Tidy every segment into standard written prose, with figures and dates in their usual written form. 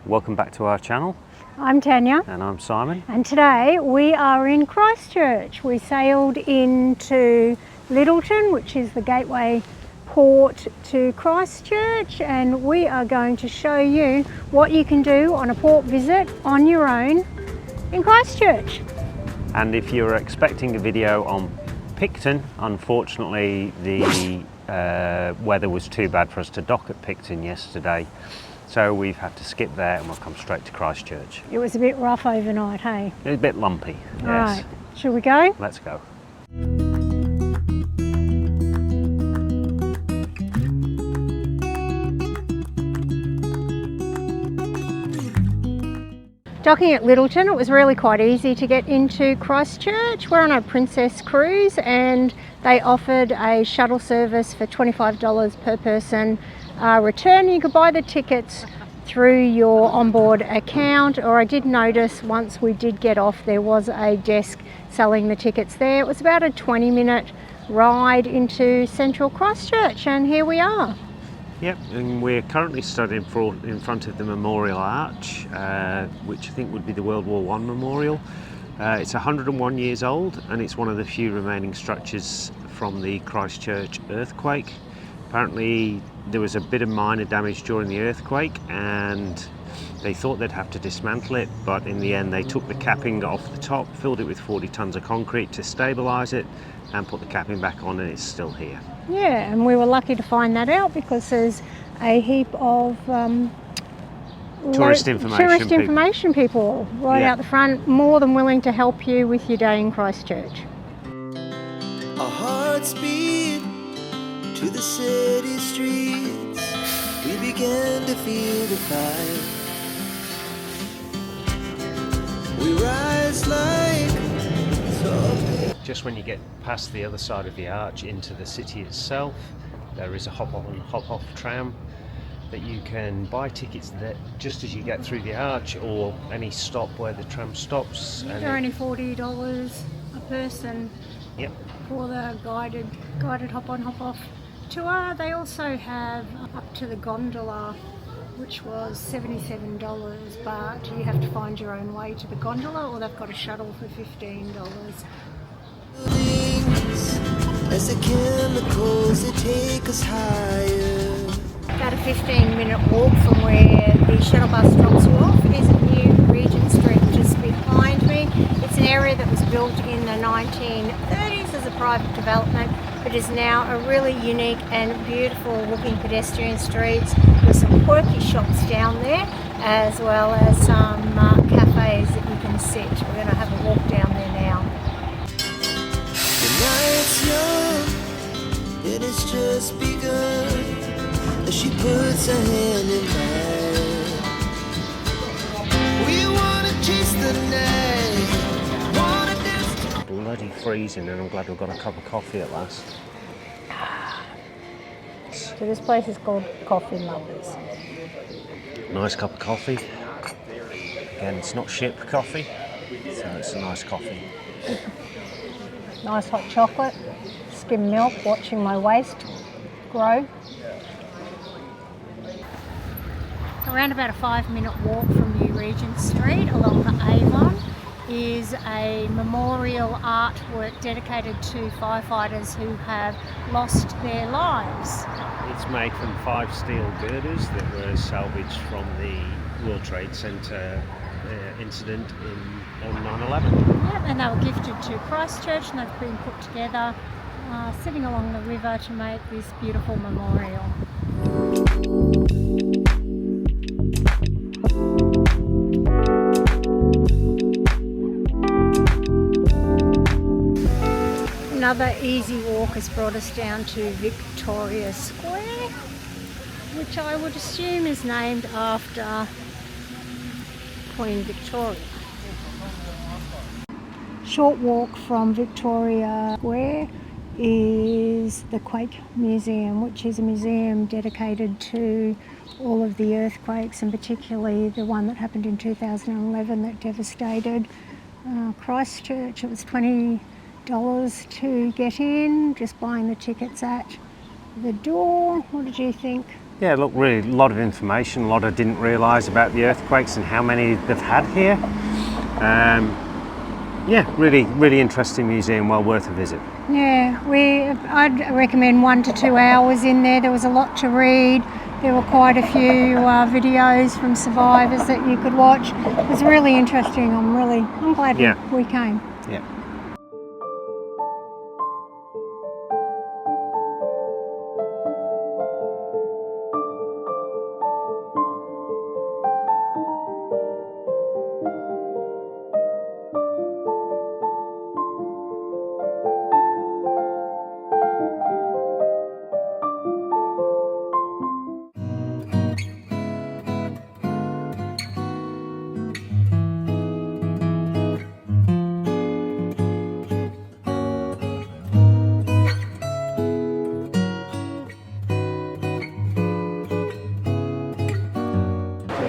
Welcome back to our channel. I'm Tanya. And I'm Simon. And today we are in Christchurch. We sailed into Lyttelton, which is the gateway port to Christchurch, and we are going to show you what you can do on a port visit on your own in Christchurch. And if you're expecting a video on Picton, unfortunately the weather was too bad for us to dock at Picton yesterday. So we've had to skip there and we'll come straight to Christchurch. It was a bit rough overnight, hey? It was a bit lumpy, yes. Right, shall we go? Let's go. Docking at Lyttelton, it was really quite easy to get into Christchurch. We're on a Princess cruise and they offered a shuttle service for $25 per person return. You could buy the tickets through your onboard account, or I did notice once we did get off there was a desk selling the tickets there. It was about a 20-minute ride into central Christchurch, and here we are. Yep, and we're currently stood in front of the Memorial Arch, which I think would be the World War I Memorial. It's 101 years old and it's one of the few remaining structures from the Christchurch earthquake. Apparently there was a bit of minor damage during the earthquake and they thought they'd have to dismantle it, but in the end they took the capping off the top, filled it with 40 tonnes of concrete to stabilise it and put the capping back on, and it's still here. Yeah, and we were lucky to find that out because there's a heap of tourist information people right out the front, more than willing to help you with your day in Christchurch. Our hearts beat to the city streets. We began to feel the fire. We rise like soft. Just when you get past the other side of the arch into the city itself, there is a hop-on and hop-off tram that you can buy tickets there just as you get through the arch, or any stop where the tram stops. And they're only $40 a person. Yep. For the guided hop-on hop-off tour. They also have up to the gondola, which was $77, but you have to find your own way to the gondola, or they've got a shuttle for $15. As the chemicals they take us higher. About a 15-minute walk from where the shuttle bus drops you off is new Regent Street just behind me. It's an area that was built in the 1930s as a private development, but is now a really unique and beautiful looking pedestrian streets with some quirky shops down there, as well as some cafes that you can sit. We're going to have a walk down there now. The night's young, it has just begun. As she puts her hand in mine, we want to chase the night, want to dance. Bloody freezing, and I'm glad we've got a cup of coffee at last. So this place is called Coffee Lovers. Nice cup of coffee. Again, it's not ship coffee, so it's a nice coffee. Nice hot chocolate, skim milk, watching my waist grow. Around about a 5-minute walk from New Regent Street along the Avon is a memorial artwork dedicated to firefighters who have lost their lives. It's made from 5 steel girders that were salvaged from the World Trade Center incident on 9/11. Yep, and they were gifted to Christchurch and they've been put together sitting along the river to make this beautiful memorial. Another easy walk has brought us down to Victoria Square, which I would assume is named after Queen Victoria. Short walk from Victoria Square is the Quake Museum, which is a museum dedicated to all of the earthquakes, and particularly the one that happened in 2011 that devastated Christchurch. It was $20 to get in, just buying the tickets at the door. What did you think? Yeah, look, really a lot of information, a lot I didn't realise about the earthquakes and how many they've had here. Yeah, really interesting museum, well worth a visit. Yeah, I'd recommend 1 to 2 hours in there. There was a lot to read. There were quite a few videos from survivors that you could watch. It was really interesting. I'm glad we came. Yeah.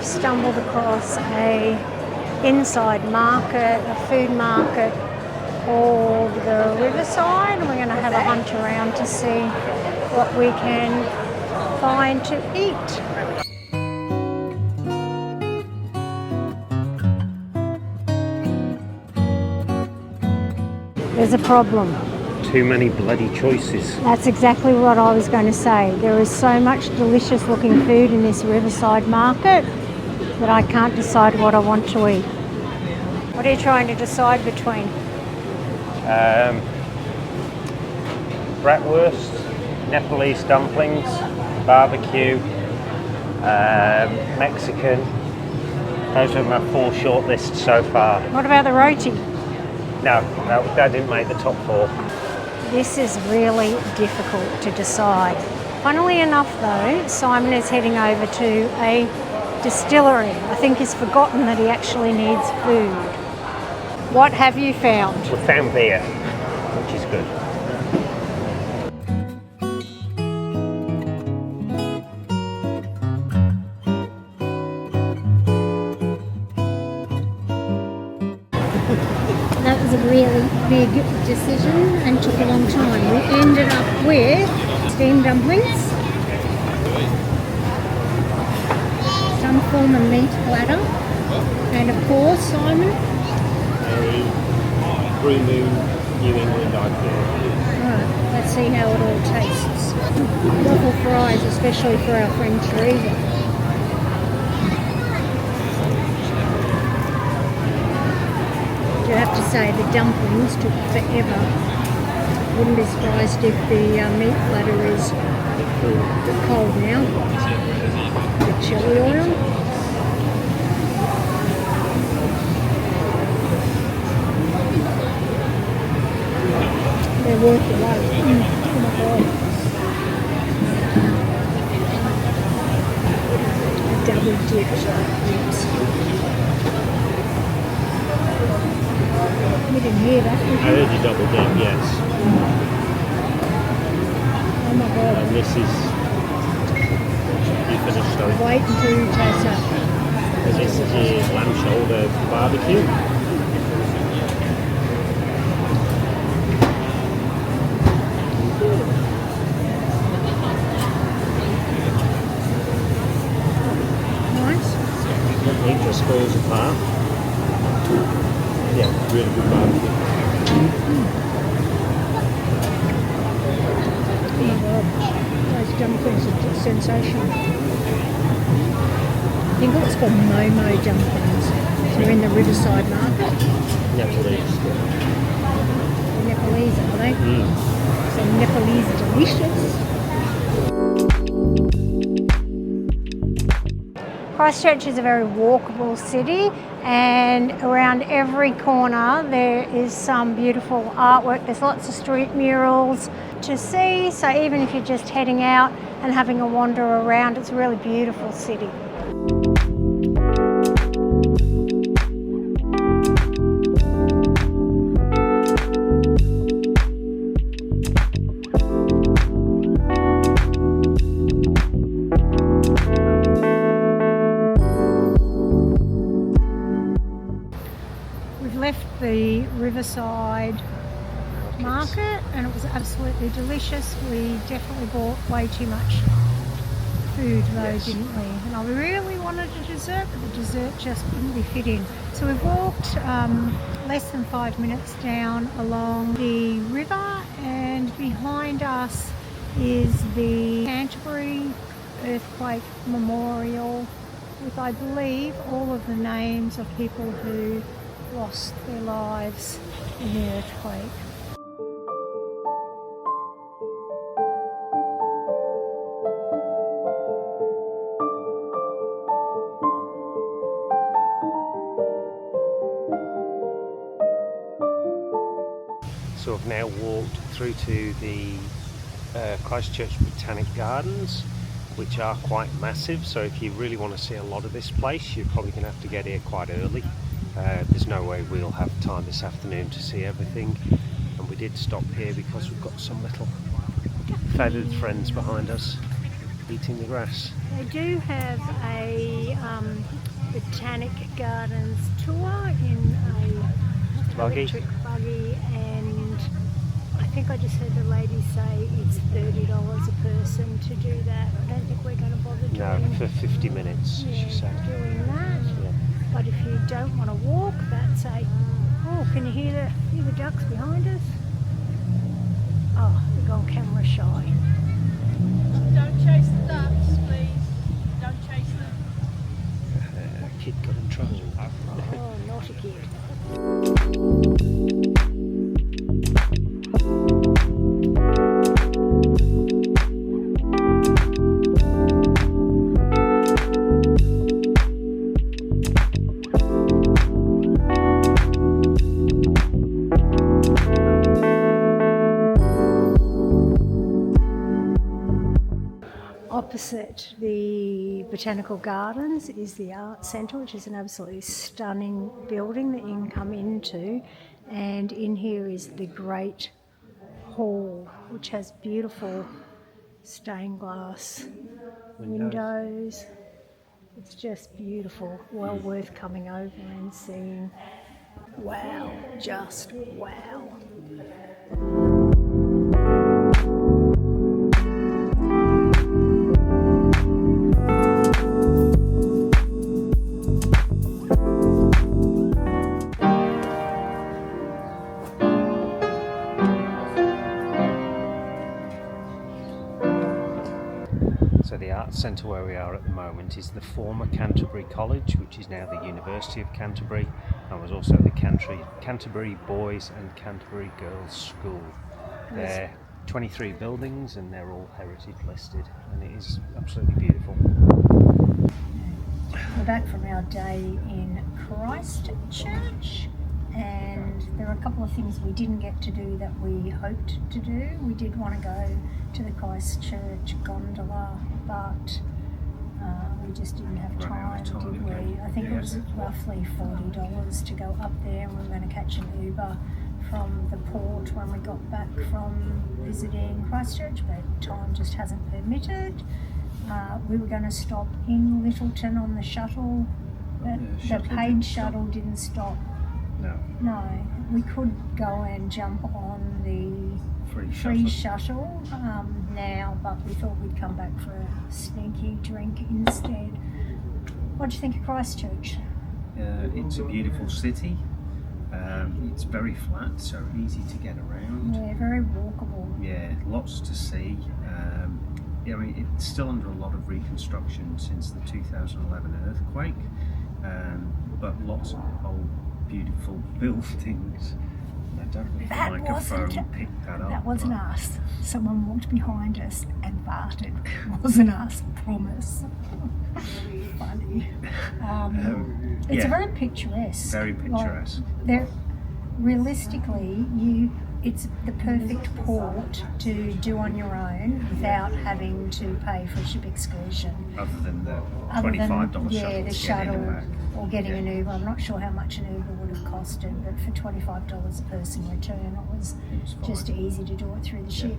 Stumbled across a inside market, a food market called the Riverside. We're going to have a hunt around to see what we can find to eat. There's a problem. Too many bloody choices. That's exactly what I was going to say. There is so much delicious looking food in this Riverside market that I can't decide what I want to eat. What are you trying to decide between? Bratwurst, Nepalese dumplings, barbecue, Mexican. Those are my 4 shortlists so far. What about the roti? No, that didn't make the top 4. This is really difficult to decide. Funnily enough though, Simon is heading over to a distillery. I think he's forgotten that he actually needs food. What have you found? We found beer, which is good. That was a really big decision and took a long time. We ended up with steamed dumplings, some form of meat platter, and of course, Simon, A Blue Moon New England IPA. right, let's see how it all tastes. Waffle fries, especially for our friend Teresa. I have to say the dumplings took forever. Wouldn't be surprised if the meat platter is cold now. The chili oil. They're worth the wait. Oh my god. Double dipped ribs. You didn't hear that, did I you? heard you double dip, yes. Oh my god. And this is... You finished, sorry. Wait until you taste that. And this is your lamb shoulder barbecue. Nice. Lovely, just falls apart. Yeah, really good barbecue. Oh my god. Those dumplings are just sensational. I think it's called Momo dumplings. So we're in the Riverside market. Nepalese. Nepalese, are they? So Nepalese delicious. Christchurch is a very walkable city, and around every corner there is some beautiful artwork. There's lots of street murals to see, so even if you're just heading out and having a wander around, it's a really beautiful city. The Riverside market, and it was absolutely delicious. We definitely bought way too much. food though, Yes. didn't we? And I really wanted a dessert, but the dessert just couldn't be fit in. So we've walked less than 5 minutes down along the river, and behind us is the Canterbury Earthquake Memorial with, I believe, all of the names of people who lost their lives in the earthquake. So I've now walked through to the Christchurch Botanic Gardens, which are quite massive, so if you really want to see a lot of this place, you're probably going to have to get here quite early. There's no way we'll have time this afternoon to see everything, and we did stop here because we've got some little feathered friends behind us eating the grass. They do have a Botanic Gardens tour in a Buggy. electric buggy, and I think I just heard the lady say it's $30 a person to do that. I don't think we're going to bother No, doing, for 50 minutes, she said. doing that. Yeah. But if you don't want to walk, that's a... Oh, can you hear the ducks behind us? Oh, they're gone camera shy. Don't chase the ducks, please. Don't chase them. A kid got in trouble. Oh, naughty kid. Opposite the Botanical Gardens is the Art Centre, which is an absolutely stunning building that you can come into, and in here is the Great Hall, which has beautiful stained glass windows. It's just beautiful, well worth coming over and seeing. Wow, just wow. So the Arts Centre where we are at the moment is the former Canterbury College, which is now the University of Canterbury, and was also the Canterbury Boys and Canterbury Girls School. There are 23 buildings and they're all heritage listed, and it is absolutely beautiful. We're back from our day in Christchurch, and there are a couple of things we didn't get to do that we hoped to do. We did want to go to the Christchurch gondola, but we just didn't have time, did we? I think it was roughly $40 to go up there, and we were going to catch an Uber from the port when we got back from visiting Christchurch, but time just hasn't permitted. We were going to stop in Lyttelton on the shuttle, but the paid shuttle didn't stop. No, we could go and jump on the free shuttle now, but we thought we'd come back for a sneaky drink instead. What do you think of Christchurch? It's a beautiful city. It's very flat, so easy to get around. Yeah, very walkable. Yeah, lots to see. I mean, it's still under a lot of reconstruction since the 2011 earthquake, but lots of old, beautiful buildings. I don't know if the microphone picked that up. That wasn't us. Someone walked behind us and farted. It wasn't us, promise. Funny. It's very picturesque. Very picturesque. Like, realistically, it's the perfect port to do on your own without having to pay for a ship excursion. Other than the $25 shuttle. Yeah, the shuttle back. or getting an Uber. I'm not sure how much an Uber would have costed, but for $25 a person return, it was just easy to do it through the ship.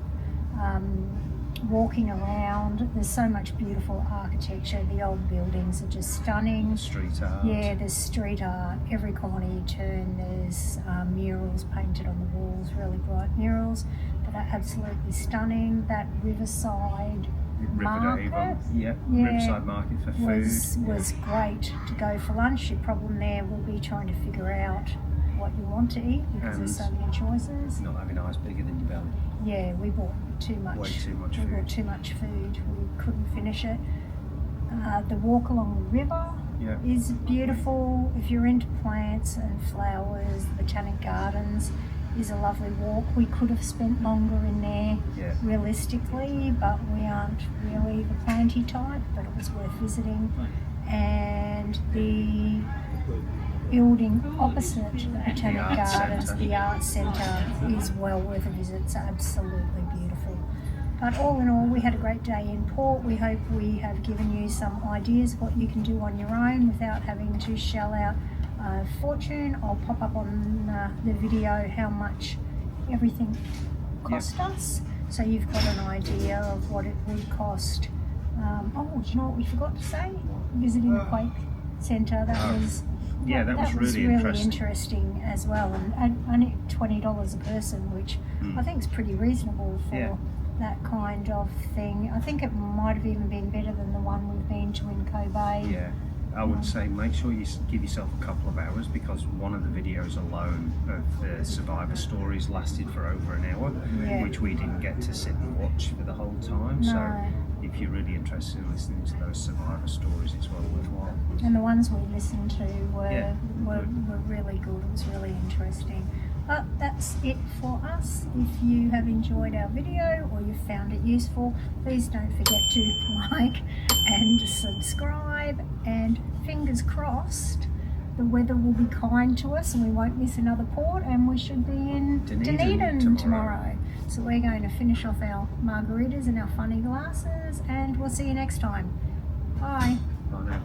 Walking around, there's so much beautiful architecture. The old buildings are just stunning. Street art. Yeah, there's street art. Every corner you turn, there's murals painted on the walls, really bright murals that are absolutely stunning. That Riverside Avon, market. yeah, Yeah. Riverside market for food. Was great to go for lunch. Your problem there will be trying to figure out what you want to eat because there's so many choices. Not having eyes bigger than your belly. Yeah, we bought too much. Way too much we food. bought too much food. We couldn't finish it. The walk along the river Yeah. is beautiful. If you're into plants and flowers, the Botanic Gardens is a lovely walk. We could have spent longer in there Yeah. realistically, but we aren't really the planty type, but it was worth visiting. And the building opposite the Botanic Art Gardens, Centre. the Art Centre, is well worth a visit. It's absolutely beautiful. But all in all, we had a great day in port. We hope we have given you some ideas of what you can do on your own without having to shell out a fortune. I'll pop up on the video how much everything cost us, so you've got an idea of what it would cost. Do you know what we forgot to say? Visiting the Quake Centre. That was that was really interesting as well, and only $20 a person, which I think is pretty reasonable for Yeah. that kind of thing. I think it might have even been better than the one we've been to in Kobe. Yeah, I would say make sure you give yourself a couple of hours, because one of the videos alone of the survivor stories lasted for over an hour, Yeah. which we didn't get to sit and watch for the whole time. So No. if you're really interested in listening to those survivor stories, it's well worthwhile. And the ones we listened to were Yeah, were really good. It was really interesting. But that's it for us. If you have enjoyed our video or you found it useful, please don't forget to like and subscribe. And fingers crossed, the weather will be kind to us and we won't miss another port, and we should be in Dunedin tomorrow. So we're going to finish off our margaritas and our funny glasses, and we'll see you next time. Bye. Bye now.